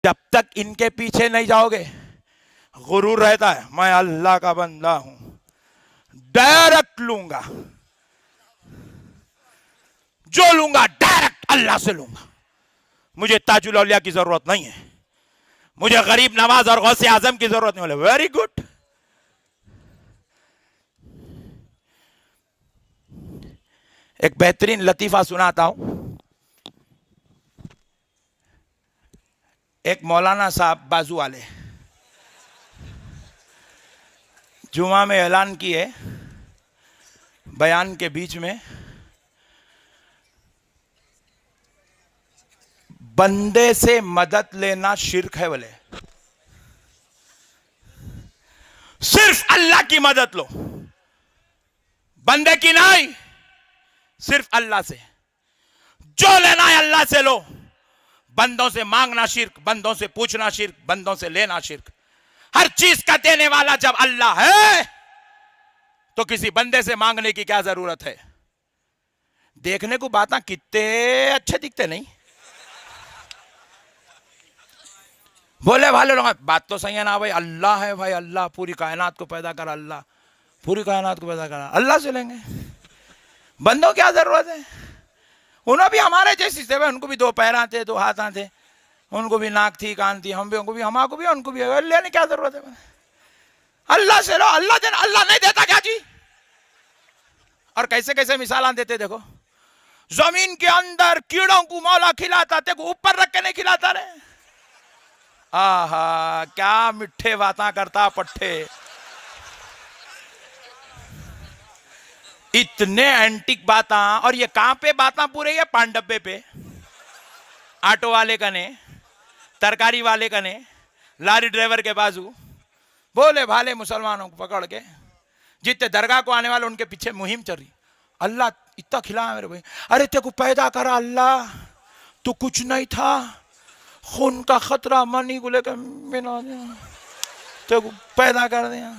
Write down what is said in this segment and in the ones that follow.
जब तक इनके पीछे नहीं जाओगे, गुरूर रहता है मैं अल्लाह का बंदा हूं, डायरेक्ट लूंगा, जो लूंगा डायरेक्ट अल्लाह से लूंगा, मुझे ताजुल औलिया की जरूरत नहीं है, मुझे गरीब नवाज और गौसे आजम की जरूरत नहीं। बोले वेरी गुड। एक बेहतरीन लतीफा सुनाता हूं। एक मौलाना साहब बाजू वाले जुमा में ऐलान किए बयान के बीच में, बंदे से मदद लेना शिर्क है। बोले सिर्फ अल्लाह की मदद लो, बंदे की नहीं, सिर्फ अल्लाह से। जो लेना है अल्लाह से लो, बंदों से मांगना शिर्क, बंदों से पूछना शिर्क, बंदों से लेना शिर्क। हर चीज का देने वाला जब अल्लाह है तो किसी बंदे से मांगने की क्या जरूरत है। देखने को बातें कितने अच्छे दिखते नहीं, बोले भाले लोग बात तो सही है ना भाई, अल्लाह है भाई, अल्लाह पूरी कायनात को पैदा करा, अल्लाह पूरी कायनात को पैदा करा, अल्लाह से लेंगे। बंदों क्या जरूरत है, उन्हें भी हमारे जैसी थे, उनको भी दो पैर थे, दो हाथ थे, उनको भी नाक थी, कान थी, हम भी, उनको भी, हमारे को भी, उनको भी। अल्लाह ने क्या जरूरत है, अल्लाह से लो, अल्लाह देना, अल्लाह नहीं देता क्या जी। और कैसे कैसे मिसाल देते देखो, जमीन के अंदर कीड़ों को मौला खिलाता, तेरे को ऊपर रख के नहीं खिलाता रे। आहा क्या मिठे बातें करता पट्टे, इतने एंटिक बातें। और ये कहां पे बातें पूरे, ये पांडब्बे पे, ऑटो वाले कने, तरकारी वाले कने, लारी ड्राइवर के बाजू, बोले भाले मुसलमानों को पकड़ के जितने दरगाह को आने वाले उनके पीछे मुहिम चल रही। अल्लाह इतना खिलाया मेरे भाई, अरे तेरे को पैदा करा अल्लाह, तू कुछ नहीं था, खून का खतरा मनी को लेकर मिला दिया, तेरे को पैदा कर दिया।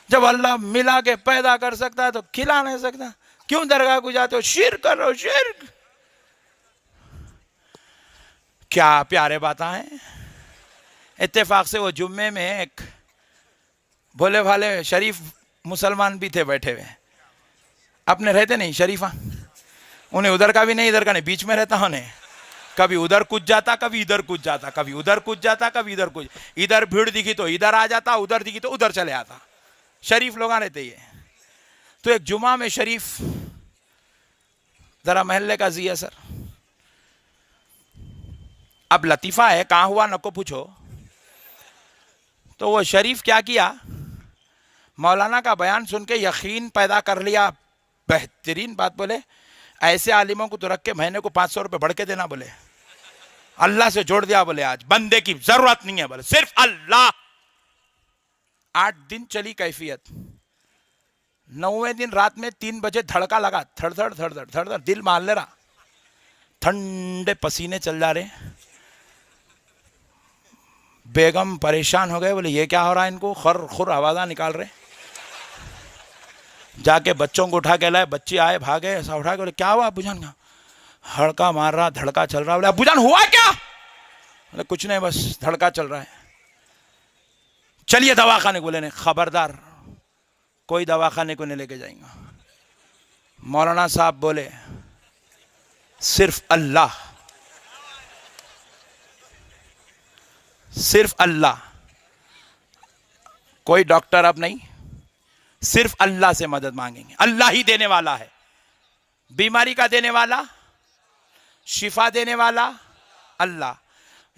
जब अल्लाह मिला के पैदा कर सकता है तो खिला नहीं सकता, क्यों दरगाह को जाते हो, शिर्क कर रहे हो, शिर्क। क्या प्यारे बातें हैं। इत्तेफाक से वो जुम्मे में एक भोले भाले शरीफ मुसलमान भी थे बैठे हुए, अपने रहते नहीं शरीफा, उन्हें उधर का भी नहीं इधर का नहीं, बीच में रहता उन्हें, कभी उधर कूद जाता, कभी इधर कूद जाता, कभी उधर कूद जाता, कभी इधर कूद, इधर भीड़ दिखी तो इधर आ जाता, उधर दिखी तो उधर चले आता। शरीफ लोग रहते ये। तो एक जुमा में शरीफ जरा महल्ले का जिया सर, अब लतीफा है कहां हुआ नको पूछो। तो वो शरीफ क्या किया, मौलाना का बयान सुन के यकीन पैदा कर लिया, बेहतरीन बात, बोले ऐसे आलिमों को तो रख के महीने को 500 रुपए बढ़ के देना, बोले अल्लाह से जोड़ दिया, बोले आज बंदे की जरूरत नहीं है, बोले सिर्फ अल्लाह। 8 दिन चली कैफियत, 9वें दिन रात में 3 बजे धड़का लगा, थड़ थड़ थड़ थड़ थड़ थड़, दिल मार ले रहा, ठंडे पसीने चल जा रहे। बेगम परेशान हो गए, बोले ये क्या हो रहा है इनको, खर खुर आवाज़ा निकाल रहे। जाके बच्चों को उठा के लाए, बच्चे आए भागे, ऐसा उठा के बोले क्या हुआ अबूजान, का हड़का मार रहा, धड़का चल रहा। बोले अबूजान हुआ क्या, बोले कुछ नहीं बस धड़का चल रहा है, चलिए दवाखाने को। बोले नहीं खबरदार, कोई दवाखाने को नहीं लेके जाएंगे। मौलाना साहब बोले सिर्फ अल्लाह, सिर्फ अल्लाह, कोई डॉक्टर अब नहीं, सिर्फ अल्लाह से मदद मांगेंगे। अल्लाह ही देने वाला है, बीमारी का देने वाला, शिफा देने वाला अल्लाह।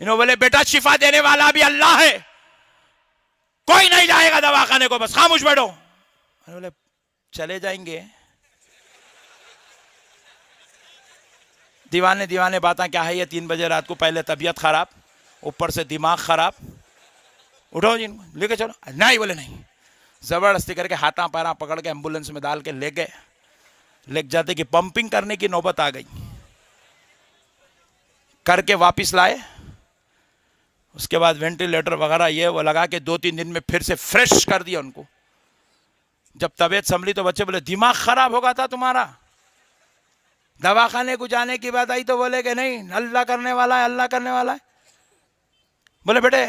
इन्होंने बोले बेटा शिफा देने वाला भी अल्लाह है, कोई नहीं जाएगा दवाखाने को, बस खामोश बैठो। बोले चले जाएंगे। दीवाने दीवाने बातें क्या है ये, 3 बजे रात को, पहले तबीयत खराब, ऊपर से दिमाग खराब, उठाओ जी लेके चलो। नहीं बोले नहीं, जबरदस्ती करके हाथा पैरा पकड़ के एम्बुलेंस में डाल के ले गए। ले जाते कि पंपिंग करने की नौबत आ गई, करके वापस लाए। उसके बाद वेंटिलेटर वगैरह ये वो लगा के 2-3 दिन में फिर से फ्रेश कर दिया उनको। जब तबीयत संभली तो बच्चे बोले दिमाग खराब होगा था तुम्हारा, दवाखाने को जाने की बात आई तो बोले कि नहीं अल्लाह करने वाला है, अल्लाह करने वाला है। बोले बेटे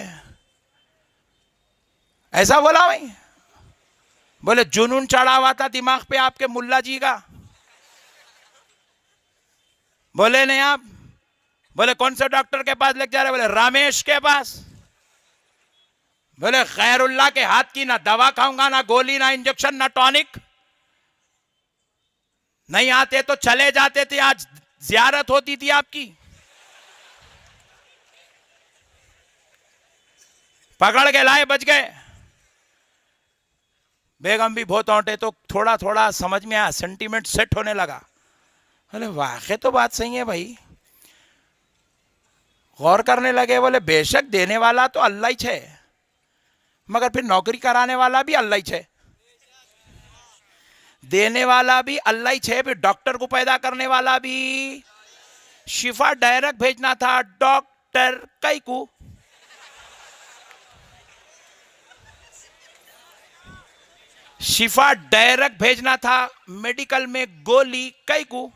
ऐसा बोला भाई? बोले जुनून चढ़ा हुआ था दिमाग पे आपके मुल्ला जी का। बोले नहीं आप? बोले कौन से डॉक्टर के पास लेके जा रहे? बोले रमेश के पास। बोले खैरुल्लाह के हाथ की ना दवा खाऊंगा, ना गोली, ना इंजेक्शन, ना टॉनिक। नहीं आते तो चले जाते थे, आज जियारत होती थी आपकी। पकड़ के लाए, बच गए। बेगम भी बहुत औंटे तो थोड़ा थोड़ा समझ में आया, सेंटीमेंट सेट होने लगा। बोले वाकई तो बात सही है भाई। गौर करने लगे, बोले बेशक देने वाला तो अल्लाह ही है, मगर फिर नौकरी कराने वाला भी अल्लाह ही है। देने वाला भी अल्लाह ही है, फिर डॉक्टर को पैदा करने वाला भी। शिफा डायरेक्ट भेजना था डॉक्टर कई को। शिफा डायरेक्ट भेजना था मेडिकल में गोली कई को।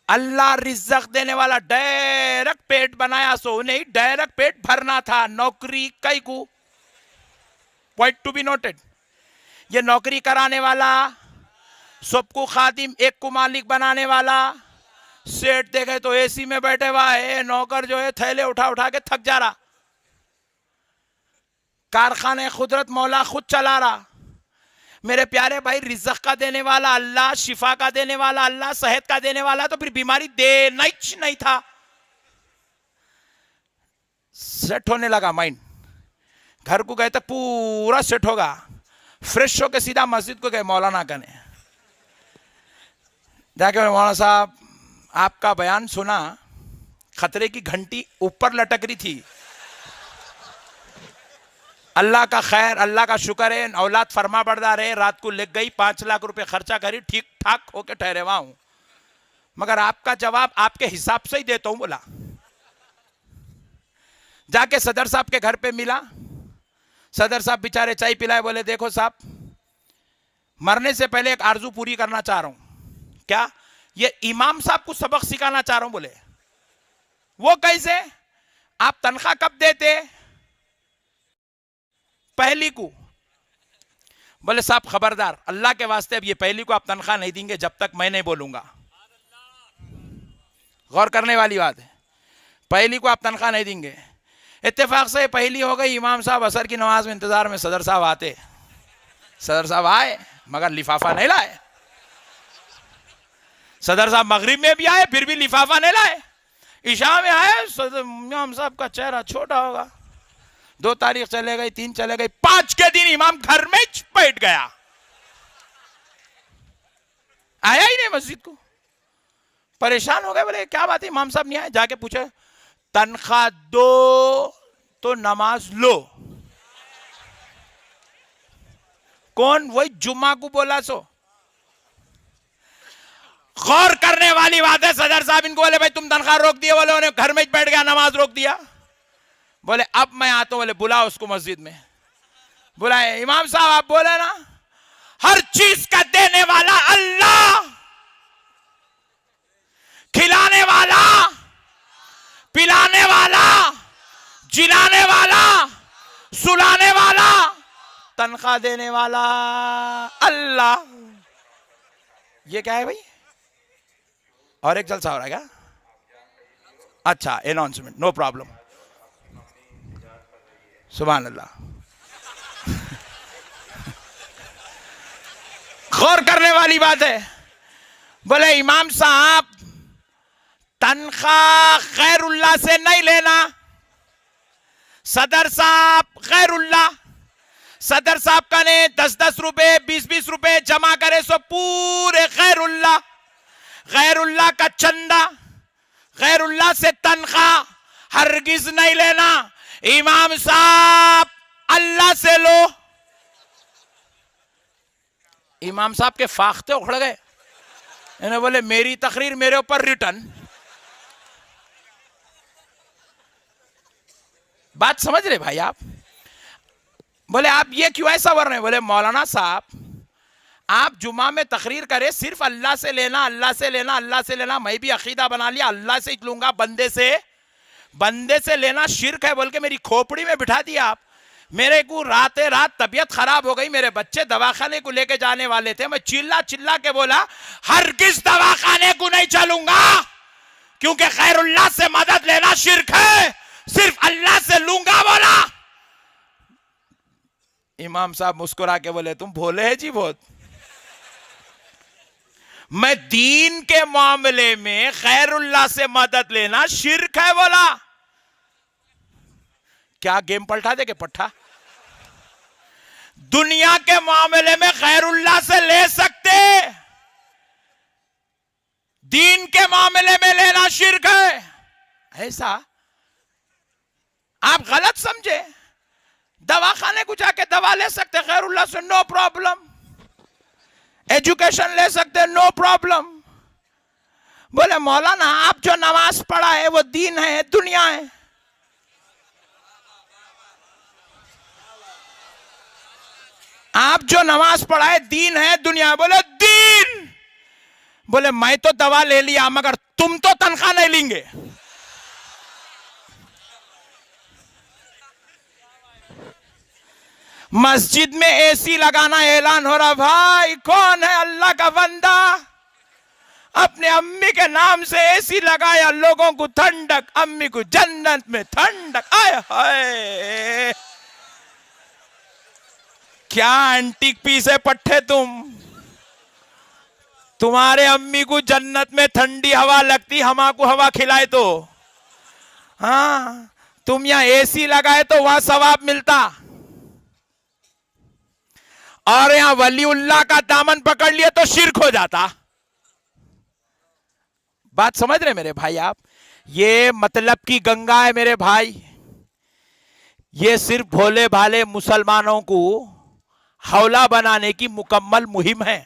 अल्लाह रिज़्क़ देने वाला, डायरेक्ट पेट बनाया सो नहीं, डायरेक्ट पेट भरना था। नौकरी कई को। Point to be noted. ये नौकरी कराने वाला, सबको खादिम, एक को मालिक बनाने वाला। सेठ देखे तो एसी में बैठे हुआ है, नौकर जो है थैले उठा उठा के थक जा रहा। कारखाने खुदरत मौला खुद चला रहा। मेरे प्यारे भाई, रिज़्क़ का देने वाला अल्लाह, शिफा का देने वाला अल्लाह, सेहत का देने वाला, तो फिर बीमारी देना ही नहीं था। सेट होने लगा माइंड। घर को गए तो पूरा सेट होगा। फ्रेश होके सीधा मस्जिद को गए मौलाना कने। जाके मौलाना साहब आपका बयान सुना, खतरे की घंटी ऊपर लटक रही थी। अल्लाह का खैर, अल्लाह का शुक्र है, औलाद फरमा बरदार है। रात को लग गई, 5 लाख रुपए खर्चा करी, ठीक ठाक होके ठहरे हुआ हूं, मगर आपका जवाब आपके हिसाब से ही देता हूं। बोला जाके सदर साहब के घर पे मिला। सदर साहब बेचारे चाय पिलाए। बोले देखो साहब, मरने से पहले एक आरजू पूरी करना चाह रहा हूं। क्या? ये इमाम साहब को सबक सिखाना चाह रहा हूं। बोले वो कैसे? आप तनख्वाह कब देते? पहली को। बोले साहब खबरदार, अल्लाह के वास्ते अब ये पहली को आप तनख्वाह नहीं देंगे जब तक मैं नहीं बोलूंगा। गौर करने वाली बात है, पहली को आप तनख्वाह नहीं देंगे। इत्तेफाक से पहली हो गई। इमाम साहब असर की नमाज में इंतजार में, सदर साहब आते। सदर साहब आए मगर लिफाफा नहीं लाए। सदर साहब मगरिब में भी आए, फिर भी लिफाफा नहीं लाए। इशा में आए, इमाम साहब का चेहरा छोटा होगा। 2 तारीख चले गई, 3 चले गई, 5 के दिन इमाम घर में बैठ गया, आया ही नहीं मस्जिद को। परेशान हो गए। बोले क्या बात है, इमाम साहब नहीं आए? जाके पूछे, तनख्वाह दो तो नमाज लो। कौन? वही जुम्मा को बोला सो। गौर करने वाली बात है। सदर साहब इनको बोले भाई तुम तनख्वाह रोक दिए। बोले उन्हें घर में बैठ गया, नमाज रोक दिया। बोले अब मैं आता हूं। बोले बुलाओ उसको मस्जिद में। बुलाए। इमाम साहब आप बोले ना, हर चीज का देने वाला अल्लाह, खिलाने वाला, पिलाने वाला, जिलाने वाला, सुलाने वाला, तनख्वाह देने वाला अल्लाह। ये क्या है भाई? और एक जलसा हो रहा है क्या? अच्छा, अनाउंसमेंट, नो प्रॉब्लम। सुभान अल्लाह। गौर करने वाली बात है। बोले इमाम साहब तनख्वाह खैरुल्लाह से नहीं लेना। सदर साहब खैरुल्लाह, सदर साहब का ने 10-10 रुपए, 20-20 रुपए जमा करे सो पूरे खैरुल्लाह। खैरुल्लाह का चंदा, खैरुल्लाह से तनख्वाह हरगिज नहीं लेना। इमाम साहब अल्लाह से लो। इमाम साहब के फाख्ते उखड़ गए। इन्हें बोले मेरी तकरीर मेरे ऊपर रिटर्न। बात समझ रहे भाई आप? बोले आप ये क्यों ऐसा बोल रहे हैं? बोले मौलाना साहब आप जुमा में तकरीर करें, सिर्फ अल्लाह से लेना, अल्लाह से लेना, अल्लाह से लेना। मैं भी अकीदा बना लिया, अल्लाह से लूंगा, बंदे से बंदे से लेना शिर्क है बोल के मेरी खोपड़ी में बिठा दिया आप। मेरे को राते रात तबीयत खराब हो गई, मेरे बच्चे दवाखाने को लेके जाने वाले थे, मैं चिल्ला चिल्ला के बोला हरगिज़ दवाखाने को नहीं चलूंगा, क्योंकि खैरुल्लाह से मदद लेना शिर्क है, सिर्फ अल्लाह से लूंगा बोला। इमाम साहब मुस्कुरा के बोले तुम भोले हैं जी बहुत। मैं दीन के मामले में खैरुल्लाह से मदद लेना शिर्क है बोला। क्या गेम पलटा दे के पट्टा? दुनिया के मामले में खैरुल्लाह से ले सकते, दीन के मामले में लेना शिर्क है, ऐसा आप गलत समझे। दवाखाने को जाके दवा ले सकते खैरुल्लाह से, नो प्रॉब्लम। एजुकेशन ले सकते, नो प्रॉब्लम। बोले मौलाना आप जो नमाज पढ़ा है वो दीन है दुनिया है? आप जो नमाज पढ़ा है दीन है दुनिया है? बोले दीन। बोले मैं तो दवा ले लिया मगर तुम तो तनख्वाह नहीं लेंगे। मस्जिद में एसी लगाना ऐलान हो रहा, भाई कौन है अल्लाह का बंदा अपने अम्मी के नाम से एसी लगाया, लोगों को ठंडक, अम्मी को जन्नत में ठंडक। आए हाय क्या एंटीक पीस है पट्टे तुम्हारे अम्मी को जन्नत में ठंडी हवा लगती, हमाको हवा खिलाए तो। हाँ तुम यहां एसी लगाए तो वहां सवाब मिलता, और यहां वलीउल्लाह का दामन पकड़ लिया तो शिर्क हो जाता। बात समझ रहे मेरे भाई आप? ये मतलब की गंगा है मेरे भाई। ये सिर्फ भोले भाले मुसलमानों को हौला बनाने की मुकम्मल मुहिम है।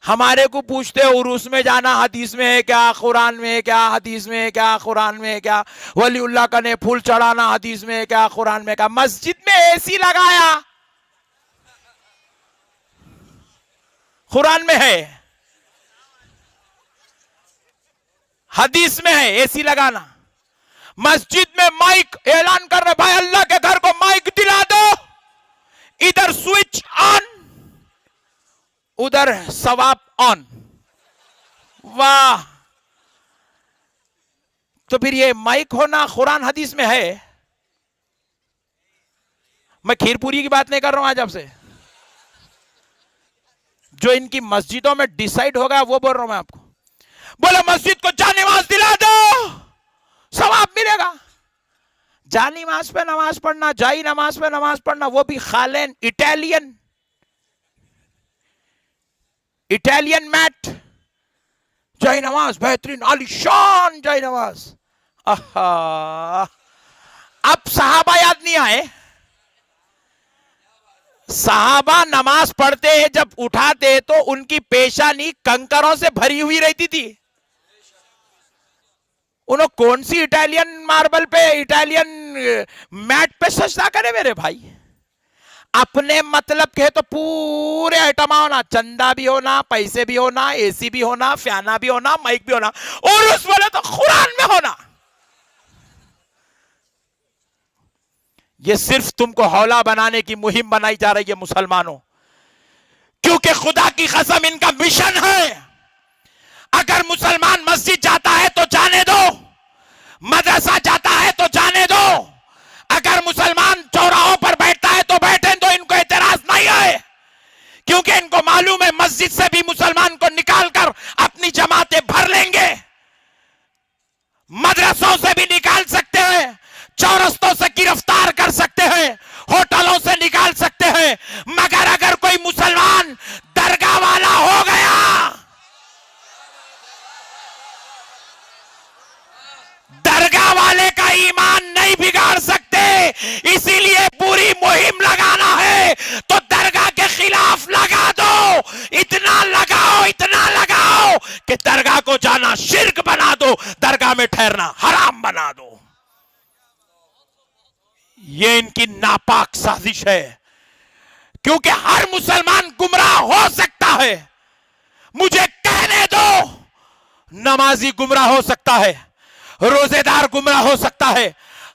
हमारे को पूछते उर्स में जाना हदीस में है क्या, कुरान में है क्या, हदीस में है क्या, कुरान में है क्या, वलीउल्लाह का ने फूल चढ़ाना हदीस में है क्या, कुरान में क्या। मस्जिद में एसी लगाया कुरान में है, हदीस में है एसी लगाना। मस्जिद में माइक ऐलान कर रहे, भाई अल्लाह के घर को माइक दिला दो, इधर स्विच ऑन उधर सवाब ऑन। वाह, तो फिर ये माइक होना कुरान हदीस में है। मैं खीरपुरी की बात नहीं कर रहा हूं आज आपसे, जो इनकी मस्जिदों में डिसाइड होगा वो बोल रहा हूं मैं आपको। बोले मस्जिद को जानिमाज दिला दो, सवाब मिलेगा। जानिमाज पे नमाज पढ़ना, जाई नमाज पे नमाज पढ़ना, वो भी खालेन इटालियन मैट, जाई नमाज बेहतरीन आलिशान जाई नमाज। अब सहाबा याद नहीं आए? सहाबा नमाज पढ़ते हैं जब उठाते तो उनकी पेशानी कंकरों से भरी हुई रहती थी। उन्होंने कौन सी इटालियन मार्बल पे, इटालियन मैट पे सजदा करे मेरे भाई? अपने मतलब के तो पूरे आइटम होना, चंदा भी होना, पैसे भी होना, एसी भी होना, फैना भी होना, माइक भी होना, और उस वाले तो कुरान में होना। ये सिर्फ तुमको हौला बनाने की मुहिम बनाई जा रही है मुसलमानों, क्योंकि खुदा की कसम इनका मिशन है। अगर मुसलमान मस्जिद जाता है तो जाने दो, मदरसा जाता है तो जाने दो, अगर मुसलमान चौराहों पर बैठता है तो बैठे दो, इनको एतराज नहीं है, क्योंकि इनको मालूम है मस्जिद से भी मुसलमान को निकालकर अपनी जमातें भर लेंगे, मदरसों से भी निकाल सकते हैं, चौरस्तों से गिरफ्तार कर सकते हैं, होटलों से निकाल सकते हैं, मगर अगर कोई मुसलमान दरगाह वाला हो गया, दरगाह वाले का ईमान नहीं बिगाड़ सकते। इसीलिए पूरी मुहिम लगाना है तो दरगाह के खिलाफ लगा दो, इतना लगाओ कि दरगाह को जाना शिर्क बना दो, दरगाह में ठहरना हराम बना दो। ये इनकी नापाक साजिश है, क्योंकि हर मुसलमान गुमराह हो सकता है। मुझे कहने दो, नमाजी गुमराह हो सकता है, रोजेदार गुमराह हो सकता है,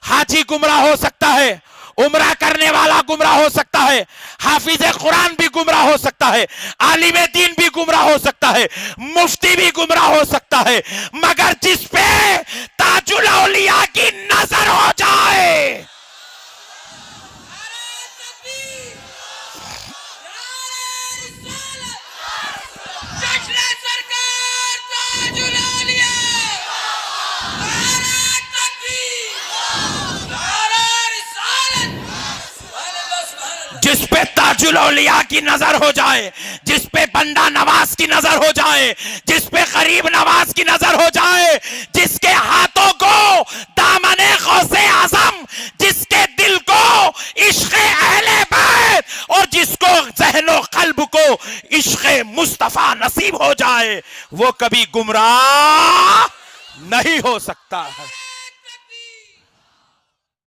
हाजी गुमराह हो सकता है, उम्रा करने वाला गुमराह हो सकता है, हाफिज कुरान भी गुमराह हो सकता है, आलिम दीन भी गुमराह हो सकता है, मुफ्ती भी गुमराह हो सकता है, मगर जिस पे ताजुल औलिया की नजर हो जाए, जिस पे ताजुल औलिया की नजर हो जाए, जिस पे बंदा नवाज की नजर हो जाए, जिस पे गरीब नवाज की नजर हो जाए, जिसके हाथों को दामने गौसे आजम, जिसके दिल को इश्क़े अहले बैत और जिसको ज़हनो क़ल्ब को इश्क़े मुस्तफ़ा नसीब हो जाए, वो कभी गुमराह नहीं हो सकता है।